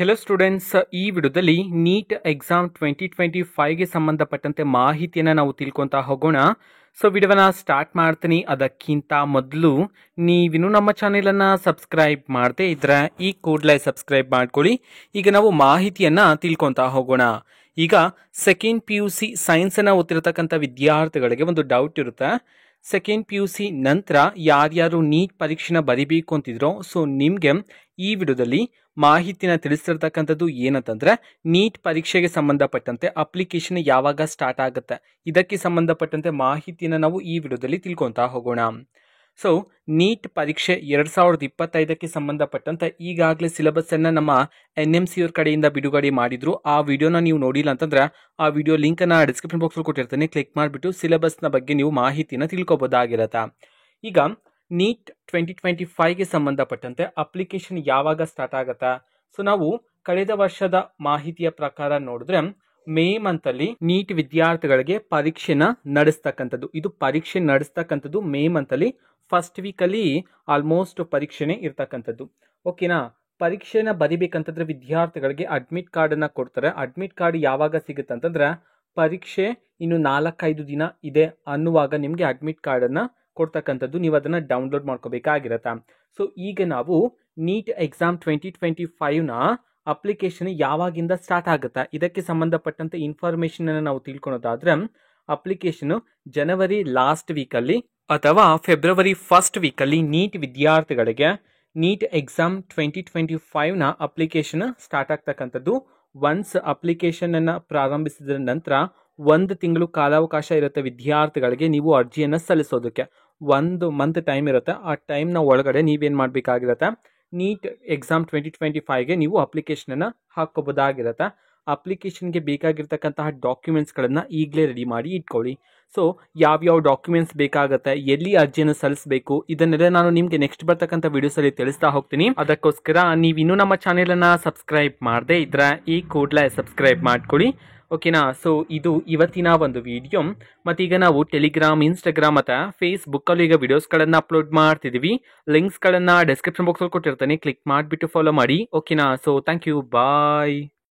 Hello students, ಈ ವಿಡಿಯೋದಲ್ಲಿ NEET exam 2025ಗೆ ಸಂಬಂಧಪಟ್ಟಂತೆ ಮಾಹಿತಿಯನ್ನು ನಾವು ತಿಳ್ಕೊತಾ ಹೋಗೋಣ. ಸೊ ವಿಡಿಯೋನ ಸ್ಟಾರ್ಟ್ ಮಾಡ್ತೀನಿ. ಅದಕ್ಕಿಂತ ಮೊದಲು ನೀವಿನ್ನೂ ನಮ್ಮ ಚಾನೆಲನ್ನು ಸಬ್ಸ್ಕ್ರೈಬ್ ಮಾಡದೇ ಇದ್ರೆ ಈ ಕೂಡಲೇ ಸಬ್ಸ್ಕ್ರೈಬ್ ಮಾಡ್ಕೊಳ್ಳಿ. ಈಗ ನಾವು ಮಾಹಿತಿಯನ್ನು ತಿಳ್ಕೊತಾ ಹೋಗೋಣ. ಈಗ ಸೆಕೆಂಡ್ PUC ಸೈನ್ಸನ್ನು ಓದ್ತಿರತಕ್ಕಂಥ ವಿದ್ಯಾರ್ಥಿಗಳಿಗೆ ಒಂದು ಡೌಟ್ ಇರುತ್ತೆ. ಸೆಕೆಂಡ್ PUC ನಂತರ ಯಾರ್ಯಾರು ನೀಟ್ ಪರೀಕ್ಷೆನ ಬರಿಬೇಕು ಅಂತಿದ್ರೋ, ಸೊ ನಿಮಗೆ ಈ ವಿಡಿಯೋದಲ್ಲಿ ಮಾಹಿತಿನ ತಿಳಿಸಿರ್ತಕ್ಕಂಥದ್ದು ಏನಂತಂದ್ರೆ, ನೀಟ್ ಪರೀಕ್ಷೆಗೆ ಸಂಬಂಧಪಟ್ಟಂತೆ ಅಪ್ಲಿಕೇಶನ್ ಯಾವಾಗ ಸ್ಟಾರ್ಟ್ ಆಗುತ್ತೆ, ಇದಕ್ಕೆ ಸಂಬಂಧಪಟ್ಟಂತೆ ಮಾಹಿತಿನ ನಾವು ಈ ವಿಡಿಯೋದಲ್ಲಿ ತಿಳ್ಕೊತಾ ಹೋಗೋಣ. ಸೊ ನೀಟ್ ಪರೀಕ್ಷೆ 2025ಕ್ಕೆ ಸಂಬಂಧಪಟ್ಟಂತೆ ಈಗಾಗಲೇ ಸಿಲೆಬಸ್ ಅನ್ನ ನಮ್ಮ NMC ಅವ್ರ ಕಡೆಯಿಂದ ಬಿಡುಗಡೆ ಮಾಡಿದ್ರು. ಆ ವಿಡಿಯೋನ ನೀವು ನೋಡಿಲ್ಲ ಅಂತಂದ್ರೆ ಆ ವಿಡಿಯೋ ಲಿಂಕ್ ಅನ್ನ ಡಿಸ್ಕ್ರಿಪ್ಷನ್ ಬಾಕ್ಸ್ ಅಲ್ಲಿ ಕೊಟ್ಟಿರ್ತೀನಿ. ಕ್ಲಿಕ್ ಮಾಡಿಬಿಟ್ಟು ಸಿಲೆಬಸ್ನ ಬಗ್ಗೆ ನೀವು ಮಾಹಿತಿನ ತಿಳ್ಕೊಬೋದಾಗಿರತ್ತೆ. ಈಗ ನೀಟ್ 2025ಗೆ ಸಂಬಂಧಪಟ್ಟಂತೆ ಅಪ್ಲಿಕೇಶನ್ ಯಾವಾಗ ಸ್ಟಾರ್ಟ್ ಆಗತ್ತಾ? ಸೊ ನಾವು ಕಳೆದ ವರ್ಷದ ಮಾಹಿತಿಯ ಪ್ರಕಾರ ನೋಡಿದ್ರೆ ಮೇ ಮಂತ್ ಅಲ್ಲಿ ನೀಟ್ ವಿದ್ಯಾರ್ಥಿಗಳಿಗೆ ಪರೀಕ್ಷೆನ ನಡೆಸ್ತಕ್ಕಂಥದ್ದು. ಇದು ಪರೀಕ್ಷೆ ನಡೆಸ್ತಕ್ಕಂಥದ್ದು ಮೇ ಮಂತ್ ಅಲ್ಲಿ ಫಸ್ಟ್ ವೀಕ್ ಅಲ್ಲಿ ಆಲ್ಮೋಸ್ಟ್ ಪರೀಕ್ಷೆನೇ ಇರ್ತಕ್ಕಂಥದ್ದು. ಓಕೆನಾ? ಪರೀಕ್ಷೆನ ಬರಿಬೇಕಂತಂದ್ರೆ ವಿದ್ಯಾರ್ಥಿಗಳಿಗೆ ಅಡ್ಮಿಟ್ ಕಾರ್ಡ್ ಅನ್ನ ಕೊಡ್ತಾರೆ. ಅಡ್ಮಿಟ್ ಕಾರ್ಡ್ ಯಾವಾಗ ಸಿಗುತ್ತೆ ಅಂತಂದ್ರೆ ಪರೀಕ್ಷೆ ಇನ್ನು 4-5 ದಿನ ಇದೆ ಅನ್ನುವಾಗ ನಿಮಗೆ ಅಡ್ಮಿಟ್ ಕಾರ್ಡ್ ಅನ್ನ ಕೊಡ್ತಕ್ಕಂಥದ್ದು. ನೀವು ಅದನ್ನ ಡೌನ್ಲೋಡ್ ಮಾಡ್ಕೋಬೇಕಾಗಿರತ್ತೆ. ಸೊ ಈಗ ನಾವು ನೀಟ್ ಎಕ್ಸಾಮ್ 2025ನ ಅಪ್ಲಿಕೇಶನ್ ಯಾವಾಗಿಂದ ಸ್ಟಾರ್ಟ್ ಆಗುತ್ತಾ, ಇದಕ್ಕೆ ಸಂಬಂಧಪಟ್ಟಂತೆ ಇನ್ಫಾರ್ಮೇಶನ್ ಅನ್ನು ನಾವು ತಿಳ್ಕೊಳೋದಾದ್ರೆ ಅಪ್ಲಿಕೇಶನ್ ಜನವರಿ ಲಾಸ್ಟ್ ವೀಕಲ್ಲಿ ಅಥವಾ ಫೆಬ್ರವರಿ ಫಸ್ಟ್ ವೀಕಲ್ಲಿ ನೀಟ್ ವಿದ್ಯಾರ್ಥಿಗಳಿಗೆ ನೀಟ್ ಎಕ್ಸಾಮ್ 2025ನ ಅಪ್ಲಿಕೇಶನ್ ಸ್ಟಾರ್ಟ್ ಆಗ್ತಕ್ಕಂಥದ್ದು. ಒನ್ಸ್ ಅಪ್ಲಿಕೇಶನ್ ಅನ್ನ ಪ್ರಾರಂಭಿಸಿದ ನಂತರ 1 ತಿಂಗಳು ಕಾಲಾವಕಾಶ ಇರುತ್ತೆ ವಿದ್ಯಾರ್ಥಿಗಳಿಗೆ ನೀವು ಅರ್ಜಿಯನ್ನು ಸಲ್ಲಿಸೋದಕ್ಕೆ. 1 ಮಂತ್ ಟೈಮ್ ಇರುತ್ತೆ. ಆ ಟೈಮ್ನ ಒಳಗಡೆ ನೀವೇನು ಮಾಡಬೇಕಾಗಿರುತ್ತೆ, ನೀಟ್ ಎಕ್ಸಾಮ್ 2025ಗೆ ನೀವು ಅಪ್ಲಿಕೇಶನನ್ನು ಹಾಕೋಬೋದಾಗಿರುತ್ತೆ. ಅಪ್ಲಿಕೇಶನ್ಗೆ ಬೇಕಾಗಿರ್ತಕ್ಕಂತಹ ಡಾಕ್ಯುಮೆಂಟ್ಸ್ಗಳನ್ನು ಈಗಲೇ ರೆಡಿ ಮಾಡಿ ಇಟ್ಕೊಳ್ಳಿ. ಸೊ ಯಾವ್ಯಾವ ಡಾಕ್ಯುಮೆಂಟ್ಸ್ ಬೇಕಾಗುತ್ತೆ, ಎಲ್ಲಿ ಅರ್ಜಿಯನ್ನು ಸಲ್ಲಿಸಬೇಕು, ಇದನ್ನೆಲ್ಲ ನಾನು ನಿಮಗೆ ನೆಕ್ಸ್ಟ್ ಬರ್ತಕ್ಕಂಥ ವಿಡಿಯೋಸಲ್ಲಿ ತಿಳಿಸ್ತಾ ಹೋಗ್ತೀನಿ. ಅದಕ್ಕೋಸ್ಕರ ನೀವಿನ್ನೂ ನಮ್ಮ ಚಾನೆಲನ್ನು ಸಬ್ಸ್ಕ್ರೈಬ್ ಮಾಡದೇ ಇದ್ರೆ ಈ ಕೂಡಲೇ ಸಬ್ಸ್ಕ್ರೈಬ್ ಮಾಡ್ಕೊಳ್ಳಿ. ಓಕೆನಾ? ಸೊ ಇದು ಇವತ್ತಿನ ಒಂದು ವಿಡಿಯೋ. ಮತ್ತೀಗ ನಾವು ಟೆಲಿಗ್ರಾಮ್, ಇನ್ಸ್ಟಾಗ್ರಾಮ್ ಮತ್ತು ಫೇಸ್ಬುಕ್ಕಲ್ಲೂ ಈಗ ವಿಡಿಯೋಸ್ಗಳನ್ನು ಅಪ್ಲೋಡ್ ಮಾಡ್ತಿದ್ದೀವಿ. ಲಿಂಕ್ಸ್ಗಳನ್ನು ಡಿಸ್ಕ್ರಿಪ್ಷನ್ ಬಾಕ್ಸಲ್ಲಿ ಕೊಟ್ಟಿರ್ತೀನಿ. ಕ್ಲಿಕ್ ಮಾಡಿಬಿಟ್ಟು ಫಾಲೋ ಮಾಡಿ. ಓಕೆನಾ? So thank you, bye.